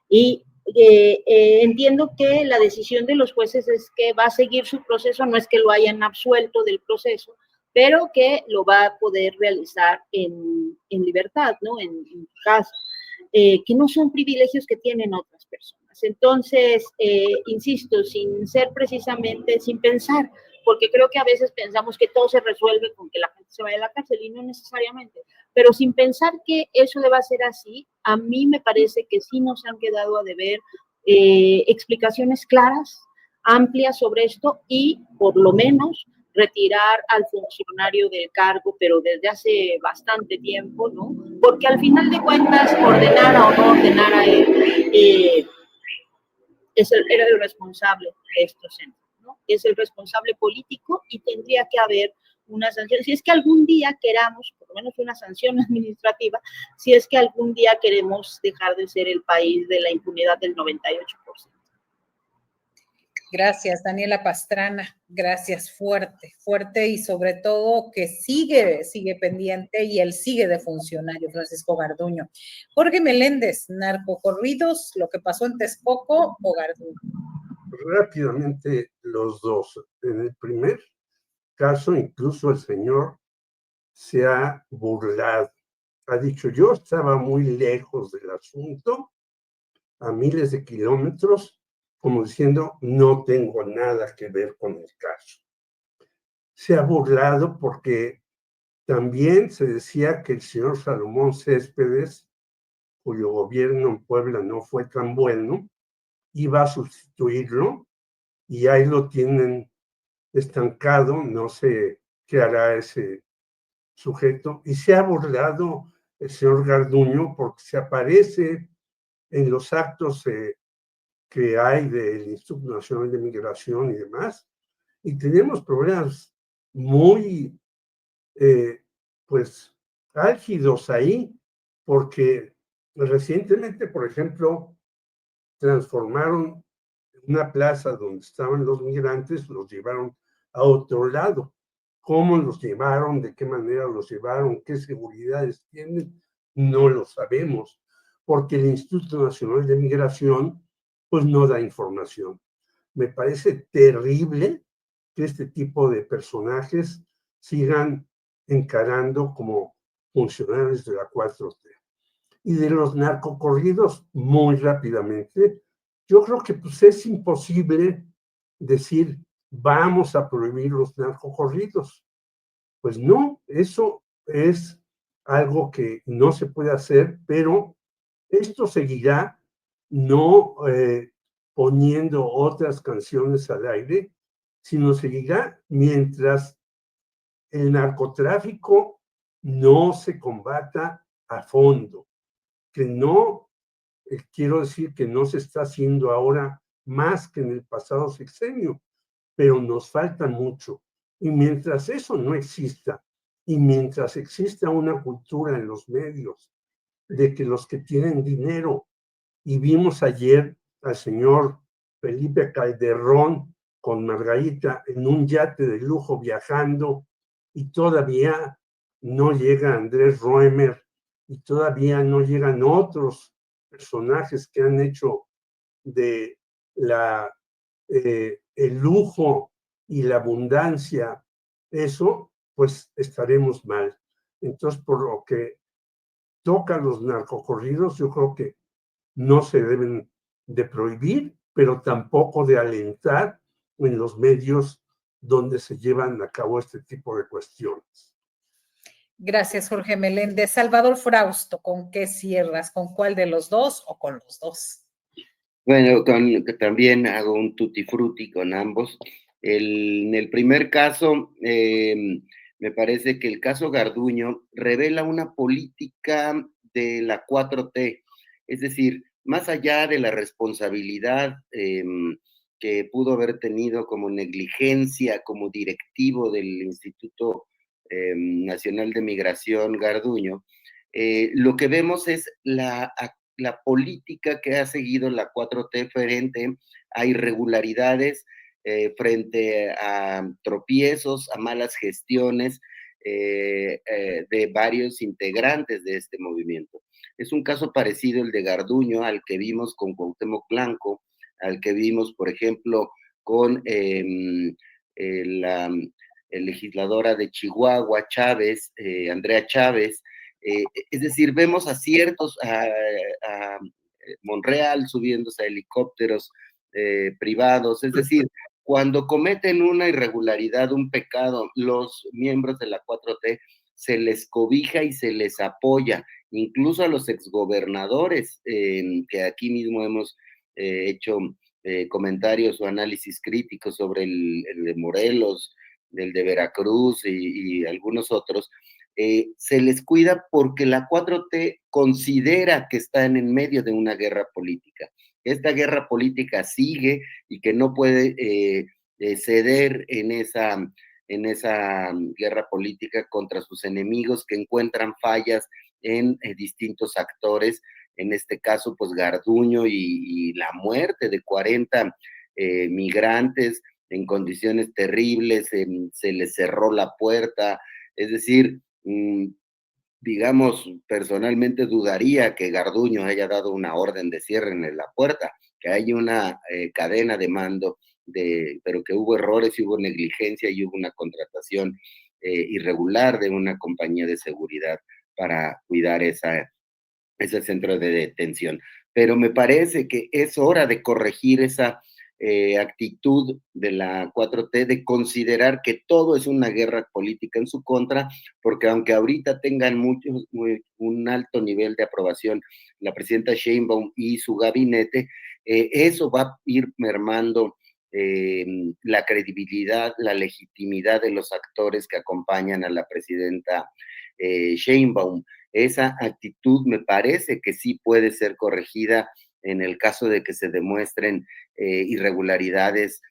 Y entiendo que la decisión de los jueces es que va a seguir su proceso, no es que lo hayan absuelto del proceso, pero que lo va a poder realizar en libertad, ¿no? En casa, que no son privilegios que tienen otras personas. Entonces, insisto, sin pensar, porque creo que a veces pensamos que todo se resuelve con que la gente se vaya a la cárcel y no necesariamente, pero sin pensar que eso deba ser así, a mí me parece que sí nos han quedado a deber explicaciones claras, amplias sobre esto y por lo menos retirar al funcionario del cargo, pero desde hace bastante tiempo, ¿no? Porque al final de cuentas, ordenara o no ordenara él, era el responsable de estos centros, ¿no? Es el responsable político y tendría que haber una sanción. Si es que algún día queramos, por lo menos una sanción administrativa, si es que algún día queremos dejar de ser el país de la impunidad del 98%. Gracias, Daniela Pastrana. Gracias, fuerte y sobre todo que sigue pendiente y él sigue de funcionario, Francisco Garduño. Jorge Meléndez, narcocorridos, lo que pasó en Texcoco o Garduño. Rápidamente los dos. En el primer caso, incluso el señor se ha burlado. Ha dicho, yo estaba muy lejos del asunto, a miles de kilómetros, como diciendo, no tengo nada que ver con el caso. Se ha burlado porque también se decía que el señor Salomón Céspedes, cuyo gobierno en Puebla no fue tan bueno, iba a sustituirlo y ahí lo tienen estancado, no sé qué hará ese sujeto. Y se ha burlado el señor Garduño porque se aparece en los actos que hay del Instituto Nacional de Migración y demás, y tenemos problemas muy, pues, álgidos ahí, porque recientemente, por ejemplo, transformaron una plaza donde estaban los migrantes, los llevaron a otro lado. ¿Cómo los llevaron? ¿De qué manera los llevaron? ¿Qué seguridades tienen? No lo sabemos, porque el Instituto Nacional de Migración pues no da información. Me parece terrible que este tipo de personajes sigan encarando como funcionarios de la 4T. Y de los narcocorridos, muy rápidamente, yo creo que pues es imposible decir, vamos a prohibir los narcocorridos. Pues no, eso es algo que no se puede hacer, pero esto seguirá no poniendo otras canciones al aire, sino seguirá mientras el narcotráfico no se combata a fondo, que no, quiero decir que no se está haciendo ahora más que en el pasado sexenio, pero nos falta mucho. Y mientras eso no exista, y mientras exista una cultura en los medios de que los que tienen dinero, y vimos ayer al señor Felipe Calderón con Margarita en un yate de lujo viajando, y todavía no llega Andrés Roemer, y todavía no llegan otros personajes que han hecho de el lujo y la abundancia, eso, pues estaremos mal. Entonces, por lo que toca a los narcocorridos, yo creo que no se deben de prohibir, pero tampoco de alentar en los medios donde se llevan a cabo este tipo de cuestiones. Gracias, Jorge Meléndez. Salvador Frausto, ¿con qué cierras? ¿Con cuál de los dos o con los dos? Bueno, también hago un tutti frutti con ambos. En el primer caso, me parece que el caso Garduño revela una política de la 4T, es decir, más allá de la responsabilidad que pudo haber tenido como negligencia, como directivo del Instituto Nacional de Migración Garduño, lo que vemos es la política que ha seguido la 4T frente a irregularidades, frente a tropiezos, a malas gestiones de varios integrantes de este movimiento. Es un caso parecido el de Garduño al que vimos con Cuauhtémoc Blanco, al que vimos, por ejemplo, con la legisladora de Chihuahua, Chávez, Andrea Chávez. Es decir, vemos aciertos a Monreal subiéndose a helicópteros privados, es decir, cuando cometen una irregularidad, un pecado, los miembros de la 4T se les cobija y se les apoya, incluso a los exgobernadores, que aquí mismo hemos hecho comentarios o análisis críticos sobre el de Morelos, el de Veracruz y algunos otros. Se les cuida porque la 4T considera que están en medio de una guerra política. Esta guerra política sigue y que no puede ceder en esa guerra política contra sus enemigos que encuentran fallas en distintos actores, en este caso, pues Garduño y la muerte de 40 migrantes en condiciones terribles, se les cerró la puerta, es decir, digamos, personalmente dudaría que Garduño haya dado una orden de cierre en la puerta, que hay una cadena de mando, pero que hubo errores y hubo negligencia y hubo una contratación irregular de una compañía de seguridad para cuidar ese centro de detención. Pero me parece que es hora de corregir esa actitud de la 4T de considerar que todo es una guerra política en su contra, porque aunque ahorita tengan un alto nivel de aprobación la presidenta Sheinbaum y su gabinete, eso va a ir mermando la credibilidad, la legitimidad de los actores que acompañan a la presidenta Sheinbaum. Esa actitud me parece que sí puede ser corregida en el caso de que se demuestren irregularidades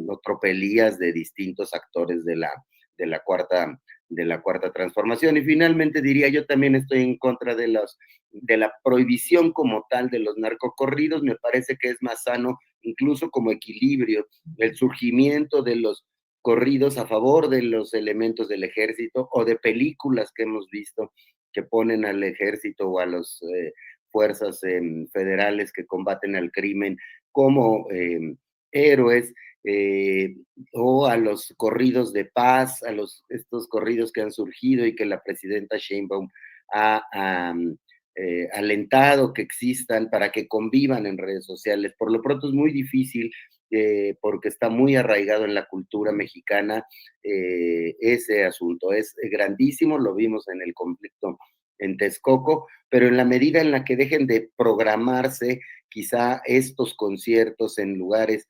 o tropelías de distintos actores de la cuarta transformación. Y finalmente diría, yo también estoy en contra de la prohibición como tal de los narcocorridos. Me parece que es más sano, incluso como equilibrio, el surgimiento de los corridos a favor de los elementos del ejército o de películas que hemos visto que ponen al ejército o a las fuerzas federales que combaten al crimen como héroes, o a los corridos de paz, a estos corridos que han surgido y que la presidenta Sheinbaum ha alentado que existan para que convivan en redes sociales. Por lo pronto es muy difícil porque está muy arraigado en la cultura mexicana ese asunto. Es grandísimo, lo vimos en el conflicto en Texcoco, pero en la medida en la que dejen de programarse quizá estos conciertos en lugares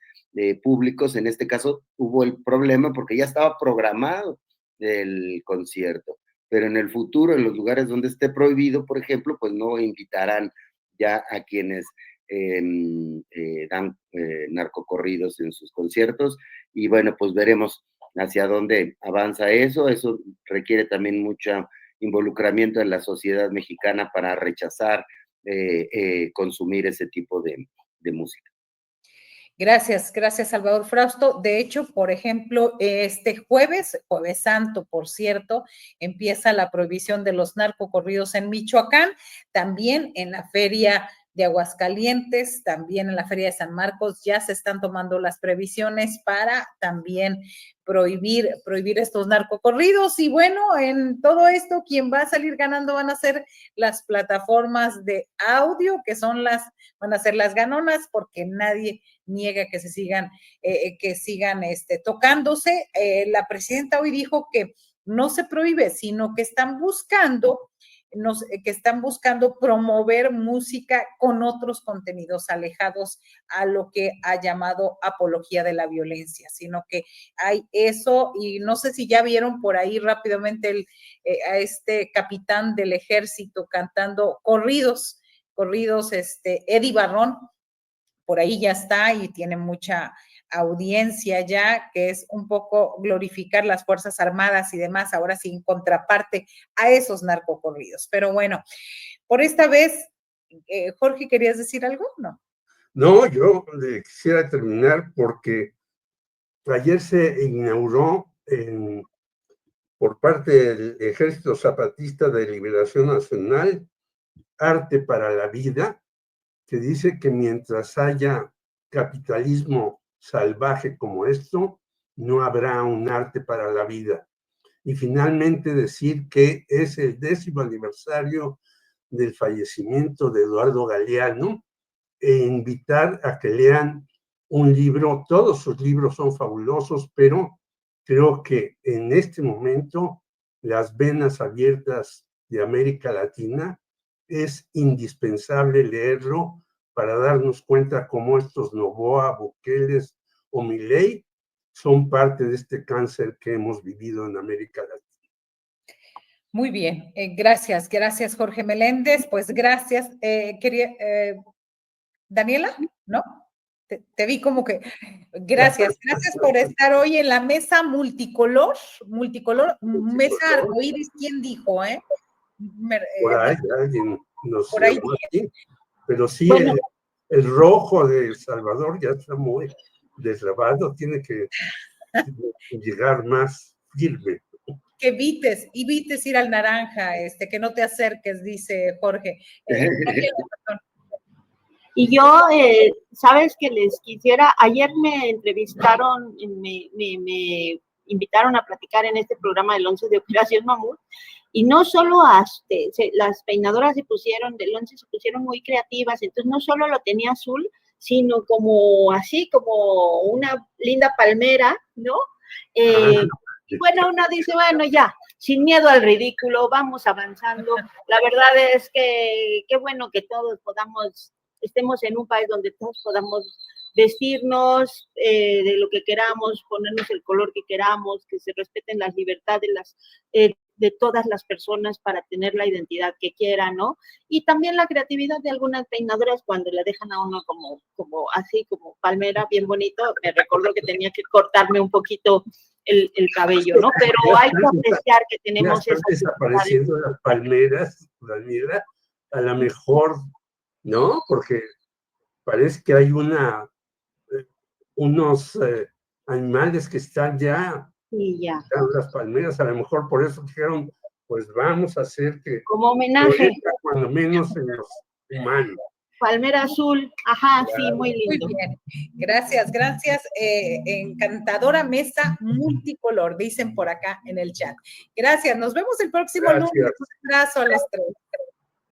públicos, en este caso hubo el problema porque ya estaba programado el concierto, pero en el futuro, en los lugares donde esté prohibido, por ejemplo, pues no invitarán ya a quienes dan narcocorridos en sus conciertos, y bueno, pues veremos hacia dónde avanza eso. Eso requiere también mucho involucramiento en la sociedad mexicana para rechazar consumir ese tipo de música. Gracias, gracias Salvador Frausto. De hecho, por ejemplo, este jueves Santo, por cierto, empieza la prohibición de los narcocorridos en Michoacán, también en la feria de Aguascalientes, también en la feria de San Marcos ya se están tomando las previsiones para también prohibir estos narcocorridos. Y bueno, en todo esto, quien va a salir ganando van a ser las plataformas de audio, que van a ser las ganonas, porque nadie niega que se sigan tocándose. La presidenta hoy dijo que no se prohíbe, sino que están buscando promover música con otros contenidos alejados a lo que ha llamado apología de la violencia, sino que hay eso. Y no sé si ya vieron por ahí rápidamente a este capitán del ejército cantando corridos, Eddie Barrón, por ahí ya está y tiene mucha audiencia ya, que es un poco glorificar las Fuerzas Armadas y demás, ahora sin contraparte a esos narcocorridos. Pero bueno, por esta vez, Jorge, ¿querías decir algo? No, yo quisiera terminar porque ayer se inauguró por parte del Ejército Zapatista de Liberación Nacional Arte para la Vida, que dice que mientras haya capitalismo salvaje como esto, no habrá un arte para la vida. Y finalmente decir que es el 10º aniversario del fallecimiento de Eduardo Galeano e invitar a que lean un libro. Todos sus libros son fabulosos, pero creo que en este momento Las Venas Abiertas de América Latina es indispensable leerlo para darnos cuenta cómo estos Noboa, Bukeles o Milei son parte de este cáncer que hemos vivido en América Latina. Muy bien, gracias Jorge Meléndez. Pues gracias. Daniela, ¿no? Te vi como que, gracias por estar hoy en la mesa multicolor, mesa arcoíris. ¿Quién dijo, Por ahí alguien nos por ahí llamó aquí, pero sí, bueno, el rojo de Salvador ya está muy deslavado, tiene que llegar más firme. Que evites ir al naranja, que no te acerques, dice Jorge. Y yo, sabes que les quisiera, ayer me entrevistaron, me invitaron a platicar en este programa del 11 de Operación Mamut, y no solo las peinadoras del 11 se pusieron muy creativas, entonces no solo lo tenía azul, sino como así, como una linda palmera, ¿no? Y bueno, uno dice, bueno, ya, sin miedo al ridículo, vamos avanzando. La verdad es que qué bueno que todos estemos en un país donde todos podamos vestirnos de lo que queramos, ponernos el color que queramos, que se respeten las libertades de todas las personas para tener la identidad que quieran, ¿no? Y también la creatividad de algunas peinadoras cuando le dejan a uno como así, como palmera, bien bonito. Me recordó que tenía que cortarme un poquito el cabello, ¿no? Pero hay que apreciar que tenemos esas desapareciendo las palmeras, Daniela, a lo mejor, ¿no? Porque parece que hay unos animales que están ya las palmeras, a lo mejor por eso dijeron, pues vamos a hacer que como homenaje, cuando menos en los humanos. Palmera azul, ajá, claro. Sí, muy lindo. Muy bien, gracias. Encantadora mesa multicolor, dicen por acá en el chat. Gracias, nos vemos el próximo lunes. Un abrazo a los tres.